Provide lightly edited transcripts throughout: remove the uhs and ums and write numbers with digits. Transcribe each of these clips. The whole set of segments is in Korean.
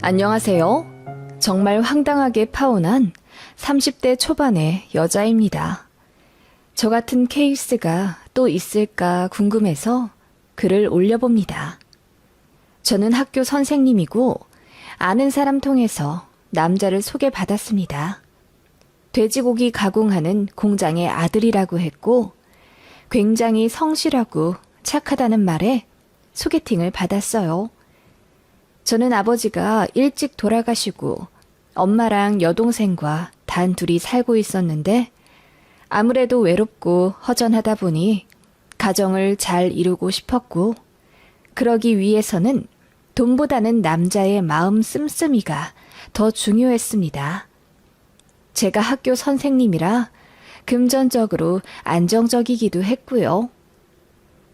안녕하세요. 정말 황당하게 파혼한 30대 초반의 여자입니다. 저 같은 케이스가 또 있을까 궁금해서 글을 올려봅니다. 저는 학교 선생님이고 아는 사람 통해서 남자를 소개받았습니다. 돼지고기 가공하는 공장의 아들이라고 했고 굉장히 성실하고 착하다는 말에 소개팅을 받았어요. 저는 아버지가 일찍 돌아가시고 엄마랑 여동생과 단둘이 살고 있었는데 아무래도 외롭고 허전하다 보니 가정을 잘 이루고 싶었고 그러기 위해서는 돈보다는 남자의 마음 씀씀이가 더 중요했습니다. 제가 학교 선생님이라 금전적으로 안정적이기도 했고요.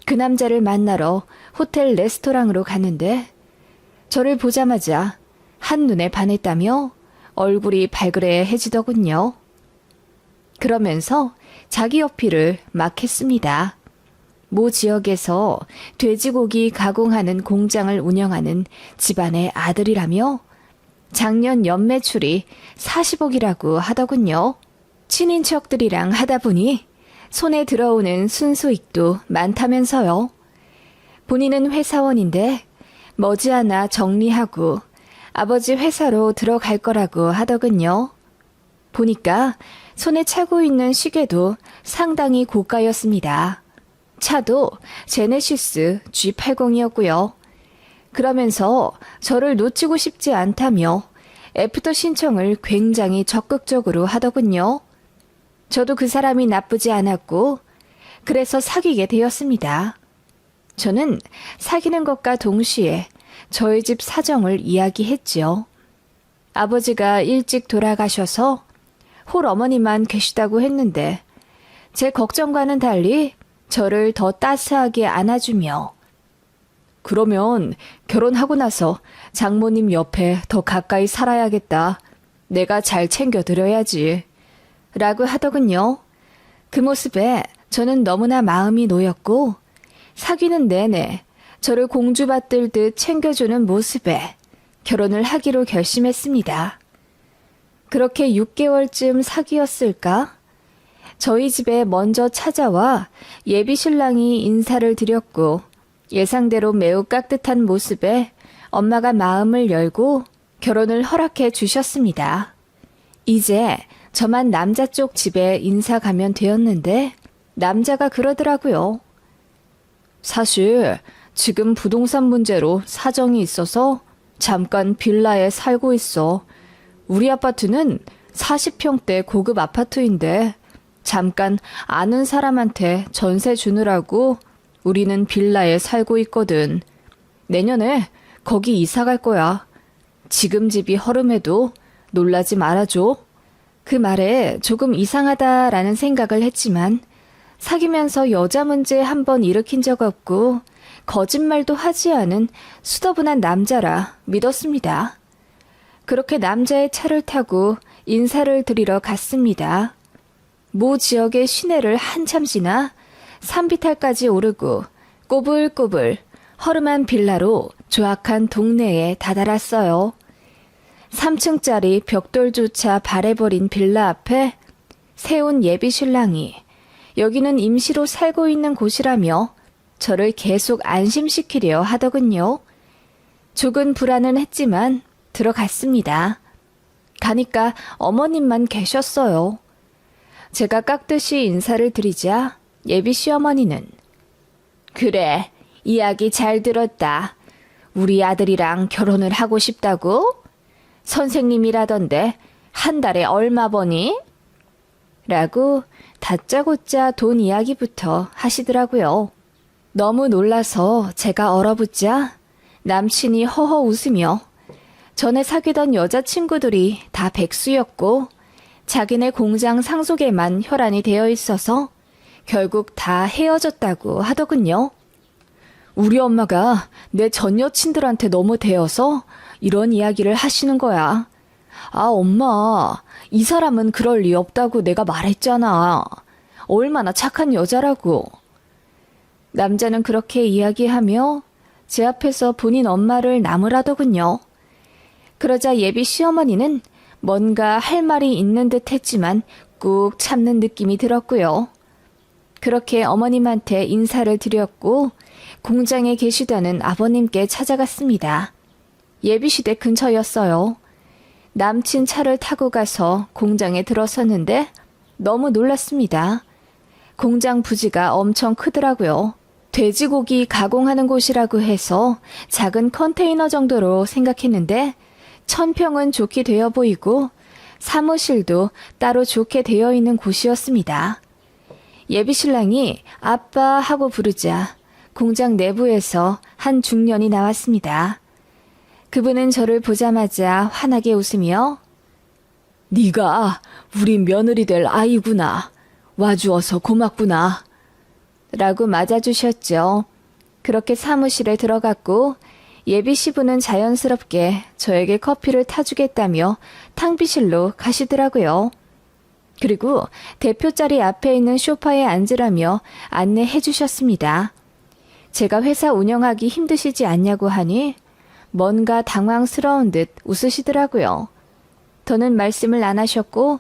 그 남자를 만나러 호텔 레스토랑으로 가는데 저를 보자마자 한눈에 반했다며 얼굴이 발그레해지더군요. 그러면서 자기 어필을 막 했습니다. 모 지역에서 돼지고기 가공하는 공장을 운영하는 집안의 아들이라며 작년 연매출이 40억이라고 하더군요. 친인척들이랑 하다 보니 손에 들어오는 순수익도 많다면서요. 본인은 회사원인데 머지않아 정리하고 아버지 회사로 들어갈 거라고 하더군요. 보니까 손에 차고 있는 시계도 상당히 고가였습니다. 차도 제네시스 G80이었고요. 그러면서 저를 놓치고 싶지 않다며 애프터 신청을 굉장히 적극적으로 하더군요. 저도 그 사람이 나쁘지 않았고 그래서 사귀게 되었습니다. 저는 사귀는 것과 동시에 저희 집 사정을 이야기했지요. 아버지가 일찍 돌아가셔서 홀 어머니만 계시다고 했는데 제 걱정과는 달리 저를 더 따스하게 안아주며 그러면 결혼하고 나서 장모님 옆에 더 가까이 살아야겠다. 내가 잘 챙겨드려야지. 라고 하더군요. 그 모습에 저는 너무나 마음이 놓였고 사귀는 내내 저를 공주받들듯 챙겨주는 모습에 결혼을 하기로 결심했습니다. 그렇게 6개월쯤 사귀었을까? 저희 집에 먼저 찾아와 예비 신랑이 인사를 드렸고 예상대로 매우 깍듯한 모습에 엄마가 마음을 열고 결혼을 허락해 주셨습니다. 이제 저만 남자 쪽 집에 인사 가면 되었는데 남자가 그러더라고요. 사실 지금 부동산 문제로 사정이 있어서 잠깐 빌라에 살고 있어. 우리 아파트는 40평대 고급 아파트인데 잠깐 아는 사람한테 전세 주느라고 우리는 빌라에 살고 있거든. 내년에 거기 이사 갈 거야. 지금 집이 허름해도 놀라지 말아줘. 그 말에 조금 이상하다라는 생각을 했지만 사귀면서 여자 문제 한 번 일으킨 적 없고 거짓말도 하지 않은 수더분한 남자라 믿었습니다. 그렇게 남자의 차를 타고 인사를 드리러 갔습니다. 모 지역의 시내를 한참 지나 산비탈까지 오르고 꼬불꼬불 허름한 빌라로 조악한 동네에 다다랐어요. 3층짜리 벽돌조차 바래버린 빌라 앞에 세운 예비 신랑이 여기는 임시로 살고 있는 곳이라며 저를 계속 안심시키려 하더군요. 조금 불안은 했지만 들어갔습니다. 가니까 어머님만 계셨어요. 제가 깍듯이 인사를 드리자 예비 시어머니는 그래, 이야기 잘 들었다. 우리 아들이랑 결혼을 하고 싶다고? 선생님이라던데 한 달에 얼마 버니? 라고 다짜고짜 돈 이야기부터 하시더라고요. 너무 놀라서 제가 얼어붙자 남친이 허허 웃으며 전에 사귀던 여자친구들이 다 백수였고 자기네 공장 상속에만 혈안이 되어 있어서 결국 다 헤어졌다고 하더군요. 우리 엄마가 내 전 여친들한테 너무 대어서 이런 이야기를 하시는 거야. 아, 엄마, 이 사람은 그럴 리 없다고 내가 말했잖아. 얼마나 착한 여자라고. 남자는 그렇게 이야기하며 제 앞에서 본인 엄마를 나무라더군요. 그러자 예비 시어머니는 뭔가 할 말이 있는 듯 했지만 꾹 참는 느낌이 들었고요. 그렇게 어머님한테 인사를 드렸고 공장에 계시다는 아버님께 찾아갔습니다. 예비시댁 근처였어요. 남친 차를 타고 가서 공장에 들어섰는데 너무 놀랐습니다. 공장 부지가 엄청 크더라고요. 돼지고기 가공하는 곳이라고 해서 작은 컨테이너 정도로 생각했는데 1000평은 좋게 되어 보이고 사무실도 따로 좋게 되어 있는 곳이었습니다. 예비신랑이 아빠 하고 부르자 공장 내부에서 한 중년이 나왔습니다. 그분은 저를 보자마자 환하게 웃으며 네가 우리 며느리 될 아이구나. 와주어서 고맙구나. 라고 맞아주셨죠. 그렇게 사무실에 들어갔고 예비 시부는 자연스럽게 저에게 커피를 타주겠다며 탕비실로 가시더라고요. 그리고 대표 자리 앞에 있는 소파에 앉으라며 안내해 주셨습니다. 제가 회사 운영하기 힘드시지 않냐고 하니 뭔가 당황스러운 듯 웃으시더라고요. 더는 말씀을 안 하셨고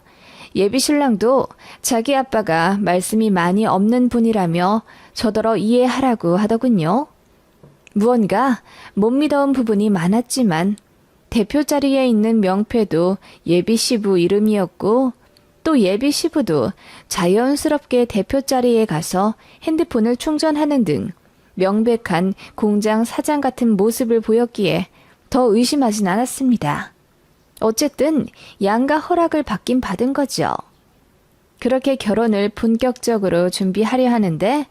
예비 신랑도 자기 아빠가 말씀이 많이 없는 분이라며 저더러 이해하라고 하더군요. 무언가 못 믿어온 부분이 많았지만 대표 자리에 있는 명패도 예비 시부 이름이었고 또 예비 시부도 자연스럽게 대표 자리에 가서 핸드폰을 충전하는 등 명백한 공장 사장 같은 모습을 보였기에 더 의심하진 않았습니다. 어쨌든 양가 허락을 받긴 받은 거죠. 그렇게 결혼을 본격적으로 준비하려 하는데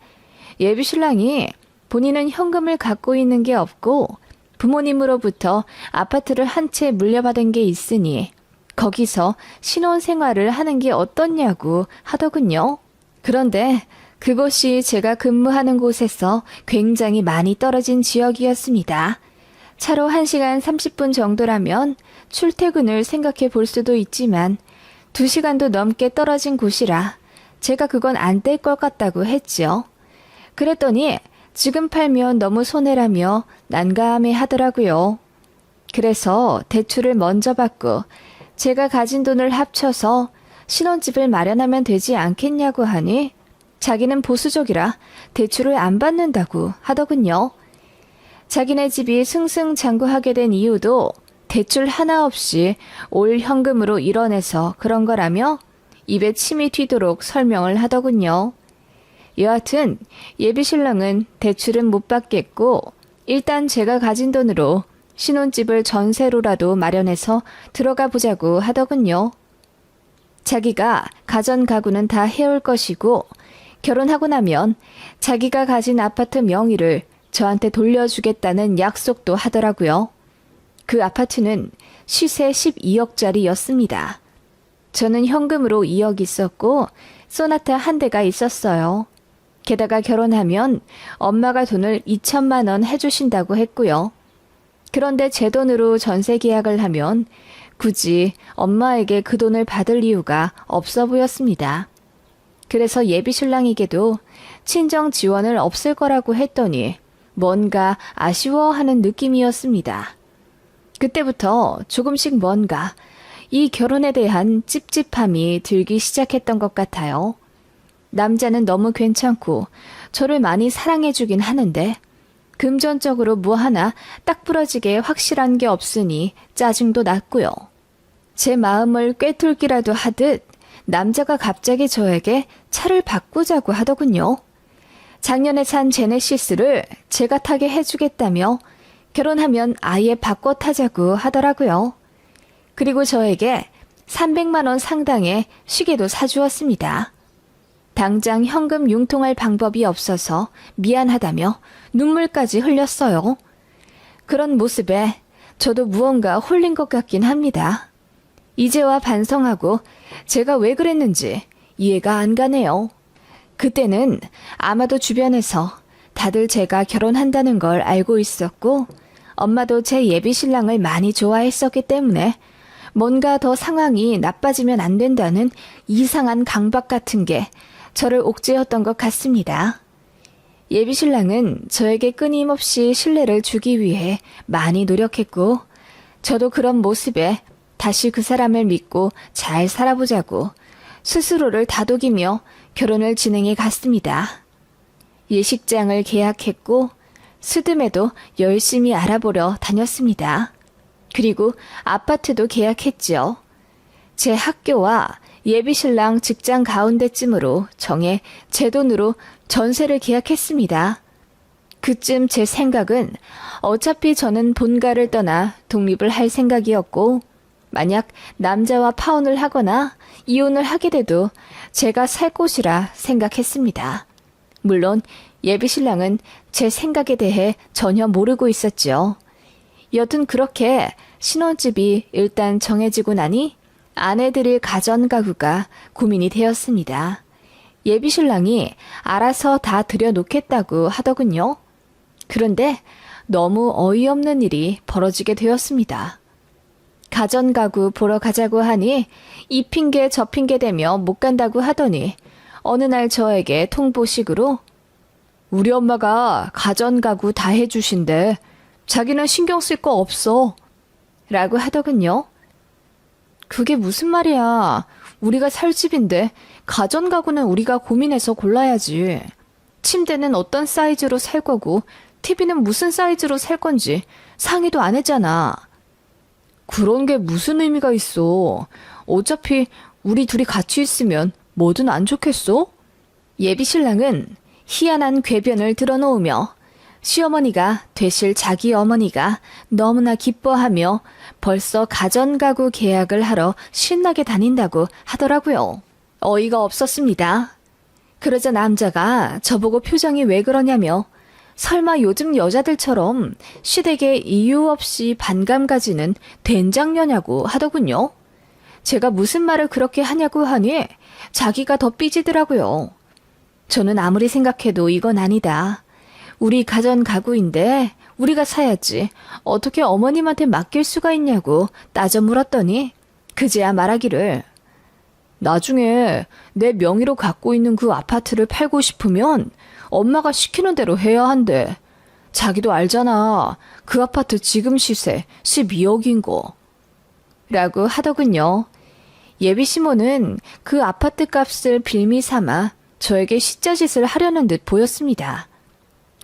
예비 신랑이 본인은 현금을 갖고 있는 게 없고 부모님으로부터 아파트를 한 채 물려받은 게 있으니 거기서 신혼생활을 하는 게 어떻냐고 하더군요. 그런데 그곳이 제가 근무하는 곳에서 굉장히 많이 떨어진 지역이었습니다. 차로 1시간 30분 정도라면 출퇴근을 생각해 볼 수도 있지만 2시간도 넘게 떨어진 곳이라 제가 그건 안 될 것 같다고 했죠. 그랬더니 지금 팔면 너무 손해라며 난감해 하더라고요. 그래서 대출을 먼저 받고 제가 가진 돈을 합쳐서 신혼집을 마련하면 되지 않겠냐고 하니 자기는 보수적이라 대출을 안 받는다고 하더군요. 자기네 집이 승승장구하게 된 이유도 대출 하나 없이 올 현금으로 이뤄내서 그런 거라며 입에 침이 튀도록 설명을 하더군요. 여하튼 예비신랑은 대출은 못 받겠고 일단 제가 가진 돈으로 신혼집을 전세로라도 마련해서 들어가 보자고 하더군요. 자기가 가전 가구는 다 해올 것이고 결혼하고 나면 자기가 가진 아파트 명의를 저한테 돌려주겠다는 약속도 하더라고요. 그 아파트는 시세 12억짜리였습니다. 저는 현금으로 2억 있었고 소나타 한 대가 있었어요. 게다가 결혼하면 엄마가 돈을 2천만 원 해주신다고 했고요. 그런데 제 돈으로 전세 계약을 하면 굳이 엄마에게 그 돈을 받을 이유가 없어 보였습니다. 그래서 예비 신랑에게도 친정 지원을 없앨 거라고 했더니 뭔가 아쉬워하는 느낌이었습니다. 그때부터 조금씩 뭔가 이 결혼에 대한 찝찝함이 들기 시작했던 것 같아요. 남자는 너무 괜찮고 저를 많이 사랑해주긴 하는데 금전적으로 뭐 하나 딱 부러지게 확실한 게 없으니 짜증도 났고요. 제 마음을 꿰뚫기라도 하듯 남자가 갑자기 저에게 차를 바꾸자고 하더군요. 작년에 산 제네시스를 제가 타게 해주겠다며 결혼하면 아예 바꿔 타자고 하더라고요. 그리고 저에게 300만 원 상당의 시계도 사주었습니다. 당장 현금 융통할 방법이 없어서 미안하다며 눈물까지 흘렸어요. 그런 모습에 저도 무언가 홀린 것 같긴 합니다. 이제와 반성하고 제가 왜 그랬는지 이해가 안 가네요. 그때는 아마도 주변에서 다들 제가 결혼한다는 걸 알고 있었고 엄마도 제 예비 신랑을 많이 좋아했었기 때문에 뭔가 더 상황이 나빠지면 안 된다는 이상한 강박 같은 게 저를 옥죄었던 것 같습니다. 예비 신랑은 저에게 끊임없이 신뢰를 주기 위해 많이 노력했고 저도 그런 모습에 다시 그 사람을 믿고 잘 살아보자고 스스로를 다독이며 결혼을 진행해 갔습니다. 예식장을 계약했고 스드메도 열심히 알아보러 다녔습니다. 그리고 아파트도 계약했죠. 제 학교와 예비신랑 직장 가운데쯤으로 정해 제 돈으로 전세를 계약했습니다. 그쯤 제 생각은 어차피 저는 본가를 떠나 독립을 할 생각이었고 만약 남자와 파혼을 하거나 이혼을 하게 돼도 제가 살 곳이라 생각했습니다. 물론 예비신랑은 제 생각에 대해 전혀 모르고 있었죠. 여튼 그렇게 신혼집이 일단 정해지고 나니 아내들의 가전가구가 고민이 되었습니다. 예비신랑이 알아서 다 들여놓겠다고 하더군요. 그런데 너무 어이없는 일이 벌어지게 되었습니다. 가전가구 보러 가자고 하니 이 핑계 저 핑계 대며 못 간다고 하더니 어느 날 저에게 통보식으로 우리 엄마가 가전가구 다 해주신대. 자기는 신경 쓸 거 없어. 라고 하더군요. 그게 무슨 말이야. 우리가 살 집인데 가전가구는 우리가 고민해서 골라야지. 침대는 어떤 사이즈로 살 거고 TV는 무슨 사이즈로 살 건지 상의도 안 했잖아. 그런 게 무슨 의미가 있어. 어차피 우리 둘이 같이 있으면 뭐든 안 좋겠어? 예비신랑은 희한한 궤변을 드러놓으며 시어머니가 되실 자기 어머니가 너무나 기뻐하며 벌써 가전가구 계약을 하러 신나게 다닌다고 하더라고요. 어이가 없었습니다. 그러자 남자가 저보고 표정이 왜 그러냐며 설마 요즘 여자들처럼 시댁에 이유 없이 반감 가지는 된장녀냐고 하더군요. 제가 무슨 말을 그렇게 하냐고 하니 자기가 더 삐지더라고요. 저는 아무리 생각해도 이건 아니다. 우리 가전 가구인데 우리가 사야지 어떻게 어머님한테 맡길 수가 있냐고 따져 물었더니 그제야 말하기를 나중에 내 명의로 갖고 있는 그 아파트를 팔고 싶으면 엄마가 시키는 대로 해야 한대. 자기도 알잖아. 그 아파트 지금 시세 12억인 거. 라고 하더군요. 예비시모는 그 아파트 값을 빌미 삼아 저에게 시짜짓을 하려는 듯 보였습니다.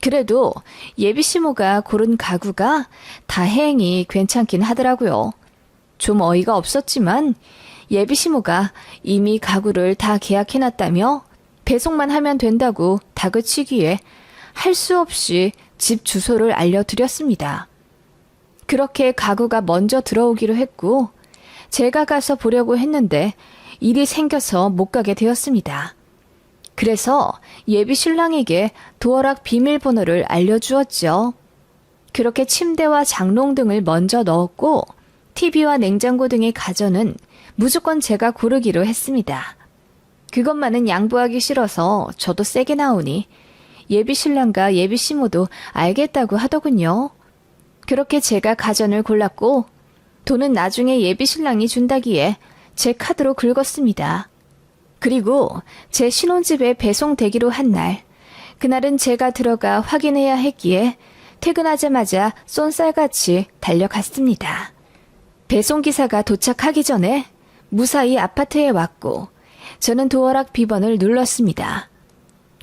그래도 예비시모가 고른 가구가 다행히 괜찮긴 하더라고요. 좀 어이가 없었지만 예비시모가 이미 가구를 다 계약해놨다며 배송만 하면 된다고 다그치기에 할 수 없이 집 주소를 알려드렸습니다. 그렇게 가구가 먼저 들어오기로 했고 제가 가서 보려고 했는데 일이 생겨서 못 가게 되었습니다. 그래서 예비신랑에게 도어락 비밀번호를 알려주었죠. 그렇게 침대와 장롱 등을 먼저 넣었고 TV와 냉장고 등의 가전은 무조건 제가 고르기로 했습니다. 그것만은 양보하기 싫어서 저도 세게 나오니 예비신랑과 예비시모도 알겠다고 하더군요. 그렇게 제가 가전을 골랐고 돈은 나중에 예비신랑이 준다기에 제 카드로 긁었습니다. 그리고 제 신혼집에 배송되기로 한 날, 그날은 제가 들어가 확인해야 했기에 퇴근하자마자 쏜살같이 달려갔습니다. 배송기사가 도착하기 전에 무사히 아파트에 왔고 저는 도어락 비번을 눌렀습니다.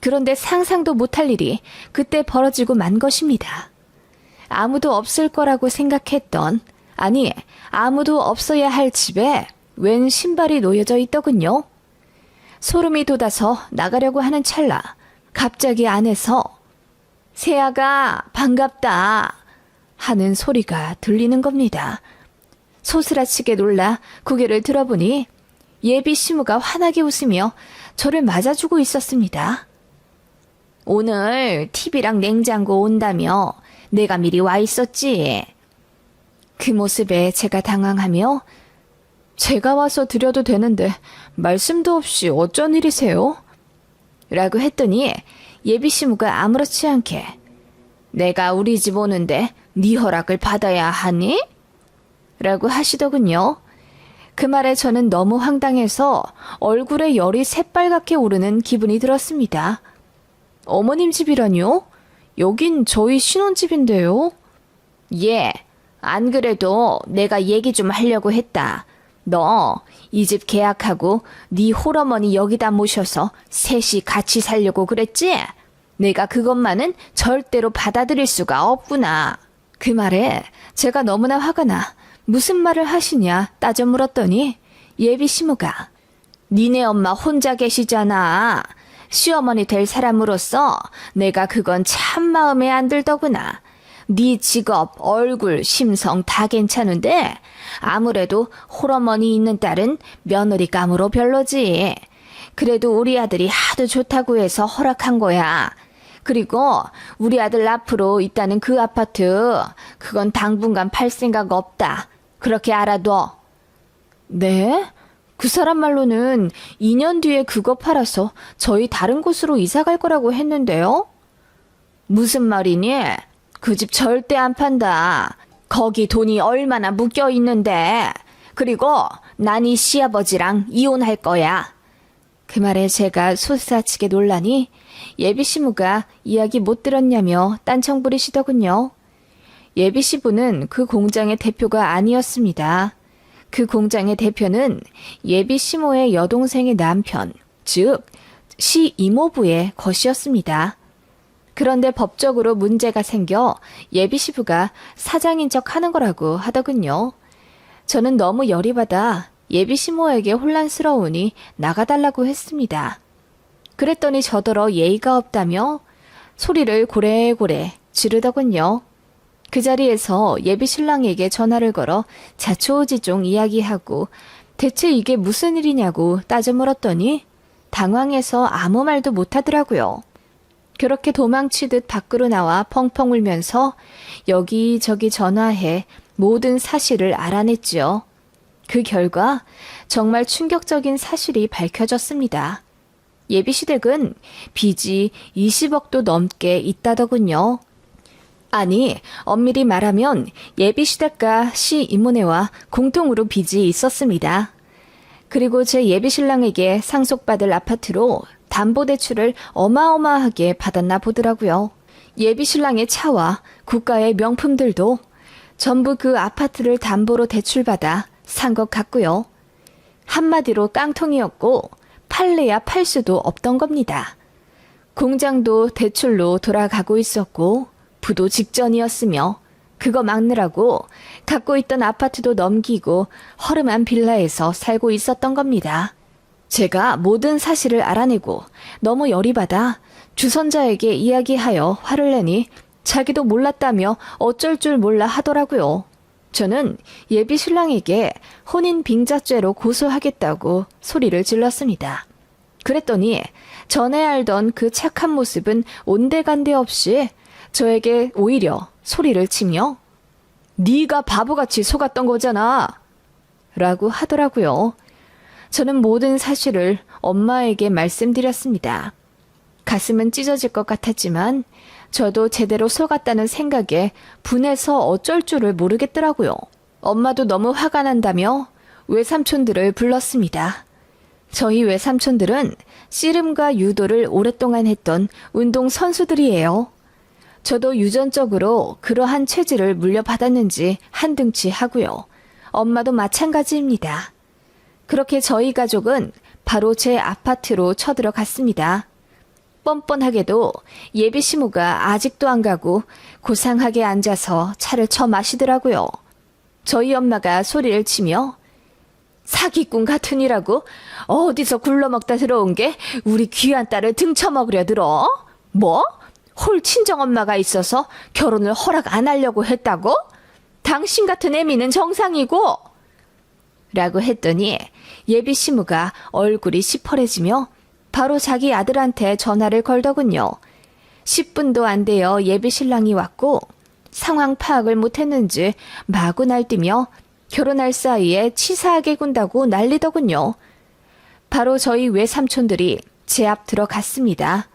그런데 상상도 못할 일이 그때 벌어지고 만 것입니다. 아무도 없을 거라고 생각했던, 아니 아무도 없어야 할 집에 웬 신발이 놓여져 있더군요. 소름이 돋아서 나가려고 하는 찰나 갑자기 안에서 세아가 반갑다 하는 소리가 들리는 겁니다. 소스라치게 놀라 고개를 들어보니 예비시무가 환하게 웃으며 저를 맞아주고 있었습니다. 오늘 TV랑 냉장고 온다며 내가 미리 와 있었지. 그 모습에 제가 당황하며 제가 와서 드려도 되는데 말씀도 없이 어쩐 일이세요? 라고 했더니 예비시무가 아무렇지 않게 내가 우리 집 오는데 네 허락을 받아야 하니? 라고 하시더군요. 그 말에 저는 너무 황당해서 얼굴에 열이 새빨갛게 오르는 기분이 들었습니다. 어머님 집이라뇨? 여긴 저희 신혼집인데요. 예, 안 그래도 내가 얘기 좀 하려고 했다. 너 이 집 계약하고 네 홀어머니 여기다 모셔서 셋이 같이 살려고 그랬지? 내가 그것만은 절대로 받아들일 수가 없구나. 그 말에 제가 너무나 화가 나 무슨 말을 하시냐 따져 물었더니 예비 시모가 니네 엄마 혼자 계시잖아. 시어머니 될 사람으로서 내가 그건 참 마음에 안 들더구나. 네 직업, 얼굴, 심성 다 괜찮은데 아무래도 홀어머니 있는 딸은 며느리감으로 별로지. 그래도 우리 아들이 하도 좋다고 해서 허락한 거야. 그리고 우리 아들 앞으로 있다는 그 아파트, 그건 당분간 팔 생각 없다. 그렇게 알아둬. 네? 그 사람 말로는 2년 뒤에 그거 팔아서 저희 다른 곳으로 이사 갈 거라고 했는데요? 무슨 말이니? 그 집 절대 안 판다. 거기 돈이 얼마나 묶여 있는데. 그리고 난 이 시아버지랑 이혼할 거야. 그 말에 제가 솟아치게 놀라니 예비 시부가 이야기 못 들었냐며 딴청 부리시더군요. 예비 시부는 그 공장의 대표가 아니었습니다. 그 공장의 대표는 예비 시모의 여동생의 남편, 즉 시 이모부의 것이었습니다. 그런데 법적으로 문제가 생겨 예비 시부가 사장인 척 하는 거라고 하더군요. 저는 너무 열이 받아 예비 시모에게 혼란스러우니 나가달라고 했습니다. 그랬더니 저더러 예의가 없다며 소리를 고래고래 지르더군요. 그 자리에서 예비 신랑에게 전화를 걸어 자초우지종 이야기하고 대체 이게 무슨 일이냐고 따져 물었더니 당황해서 아무 말도 못하더라고요. 그렇게 도망치듯 밖으로 나와 펑펑 울면서 여기저기 전화해 모든 사실을 알아냈지요. 그 결과 정말 충격적인 사실이 밝혀졌습니다. 예비시댁은 빚이 20억도 넘게 있다더군요. 아니, 엄밀히 말하면 예비시댁과 시 이모네와 공통으로 빚이 있었습니다. 그리고 제 예비신랑에게 상속받을 아파트로 담보대출을 어마어마하게 받았나 보더라고요. 예비신랑의 차와 국가의 명품들도 전부 그 아파트를 담보로 대출받아 산 것 같고요. 한마디로 깡통이었고 팔래야 팔 수도 없던 겁니다. 공장도 대출로 돌아가고 있었고 부도 직전이었으며 그거 막느라고 갖고 있던 아파트도 넘기고 허름한 빌라에서 살고 있었던 겁니다. 제가 모든 사실을 알아내고 너무 열이 받아 주선자에게 이야기하여 화를 내니 자기도 몰랐다며 어쩔 줄 몰라 하더라고요. 저는 예비 신랑에게 혼인 빙자죄로 고소하겠다고 소리를 질렀습니다. 그랬더니 전에 알던 그 착한 모습은 온데간데 없이 저에게 오히려 소리를 치며 네가 바보같이 속았던 거잖아 라고 하더라고요. 저는 모든 사실을 엄마에게 말씀드렸습니다. 가슴은 찢어질 것 같았지만 저도 제대로 속았다는 생각에 분해서 어쩔 줄을 모르겠더라고요. 엄마도 너무 화가 난다며 외삼촌들을 불렀습니다. 저희 외삼촌들은 씨름과 유도를 오랫동안 했던 운동 선수들이에요. 저도 유전적으로 그러한 체질을 물려받았는지 한등치 하고요. 엄마도 마찬가지입니다. 그렇게 저희 가족은 바로 제 아파트로 쳐들어갔습니다. 뻔뻔하게도 예비 시모가 아직도 안 가고 고상하게 앉아서 차를 쳐 마시더라고요. 저희 엄마가 소리를 치며 사기꾼 같으니라고 어디서 굴러먹다 들어온 게 우리 귀한 딸을 등쳐먹으려 들어? 뭐? 홀 친정엄마가 있어서 결혼을 허락 안 하려고 했다고? 당신 같은 애미는 정상이고 라고 했더니 예비 시무가 얼굴이 시퍼래지며 바로 자기 아들한테 전화를 걸더군요. 10분도 안 되어 예비 신랑이 왔고 상황 파악을 못했는지 마구 날뛰며 결혼할 사이에 치사하게 군다고 난리더군요. 바로 저희 외삼촌들이 제 앞 들어갔습니다.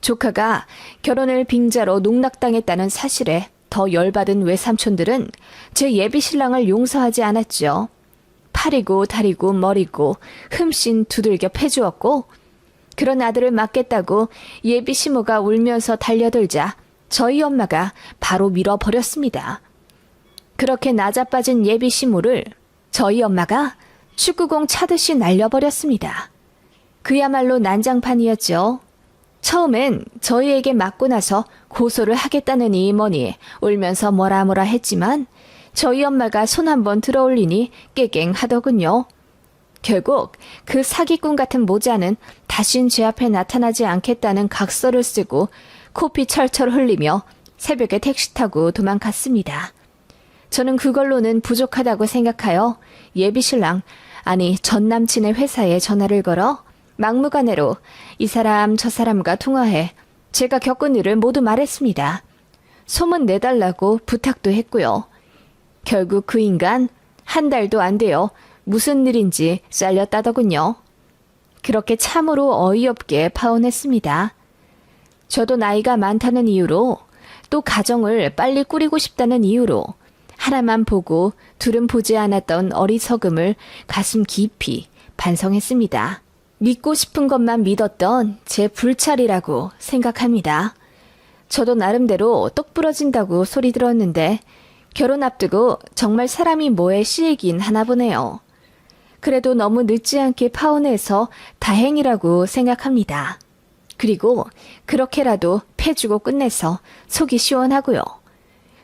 조카가 결혼을 빙자로 농락당했다는 사실에 더 열받은 외삼촌들은 제 예비 신랑을 용서하지 않았죠. 팔이고 다리고 머리고 흠씬 두들겨 패주었고 그런 아들을 맡겠다고 예비 시모가 울면서 달려들자 저희 엄마가 바로 밀어버렸습니다. 그렇게 낮아빠진 예비 시모를 저희 엄마가 축구공 차듯이 날려버렸습니다. 그야말로 난장판이었죠. 처음엔 저희에게 맞고 나서 고소를 하겠다느니 뭐니 울면서 뭐라 했지만 저희 엄마가 손 한번 들어올리니 깨갱하더군요. 결국 그 사기꾼 같은 모자는 다신 제 앞에 나타나지 않겠다는 각서를 쓰고 코피 철철 흘리며 새벽에 택시 타고 도망갔습니다. 저는 그걸로는 부족하다고 생각하여 예비신랑, 아니 전 남친의 회사에 전화를 걸어 막무가내로 이 사람 저 사람과 통화해 제가 겪은 일을 모두 말했습니다. 소문 내달라고 부탁도 했고요. 결국 그 인간 한 달도 안 돼요. 무슨 일인지 잘렸다더군요. 그렇게 참으로 어이없게 파혼했습니다. 저도 나이가 많다는 이유로 또 가정을 빨리 꾸리고 싶다는 이유로 하나만 보고 둘은 보지 않았던 어리석음을 가슴 깊이 반성했습니다. 믿고 싶은 것만 믿었던 제 불찰이라고 생각합니다. 저도 나름대로 똑 부러진다고 소리 들었는데 결혼 앞두고 정말 사람이 뭐에 씌이긴 하나 보네요. 그래도 너무 늦지 않게 파혼해서 다행이라고 생각합니다. 그리고 그렇게라도 패주고 끝내서 속이 시원하고요.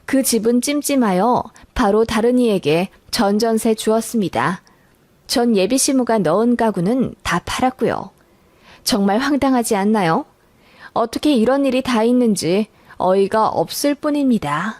그 집은 찜찜하여 바로 다른 이에게 전전세 주었습니다. 전 예비시무가 넣은 가구는 다 팔았고요. 정말 황당하지 않나요? 어떻게 이런 일이 다 있는지 어이가 없을 뿐입니다.